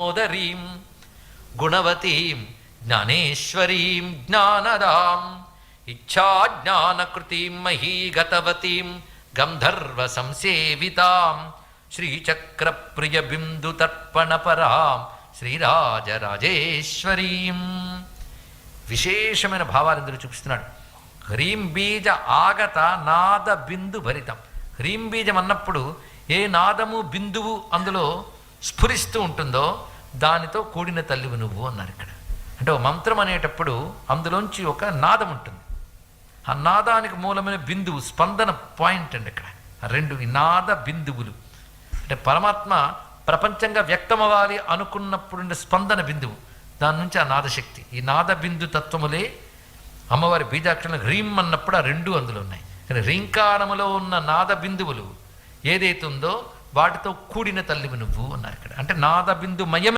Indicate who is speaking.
Speaker 1: మోదరీం గుణవతీం జ్ఞానేశ్వరీం జ్ఞానదాం ఇచ్ఛాజ్ఞానకృతిం మహీగతవతీం గంధర్వ సంసేవితాం శ్రీచక్రప్రియబిందుతర్పణపరాం శ్రీరాజరాజేశ్వరీం. విశేషమైన భావాలు ఇందులో చూపిస్తున్నాడు. హ్రీం బీజ ఆగత నాద బిందు భరితం. హ్రీం బీజం అన్నప్పుడు ఏ నాదము బిందువు అందులో స్ఫురిస్తూ ఉంటుందో దానితో కూడిన తల్లివి నువ్వు అన్నారు ఇక్కడ. అంటే ఒక మంత్రం అనేటప్పుడు అందులోంచి ఒక నాదం ఉంటుంది. ఆ నాదానికి మూలమైన బిందువు స్పందన పాయింట్ అండి ఇక్కడ. రెండు ఈ నాద బిందువులు అంటే పరమాత్మ ప్రపంచంగా వ్యక్తమవ్వాలి అనుకున్నప్పుడు స్పందన బిందువు, దాని నుంచి ఆ నాదశక్తి. ఈ నాద బిందు తత్వములే అమ్మవారి బీజాక్షరం హ్రీం అన్నప్పుడు ఆ రెండు అందులో ఉన్నాయి. కానీ రీంకారములో ఉన్న నాద బిందువులు ఏదైతే ఉందో వాటితో కూడిన తల్లివి నువ్వు అన్నారు ఇక్కడ. అంటే నాద బిందు మయం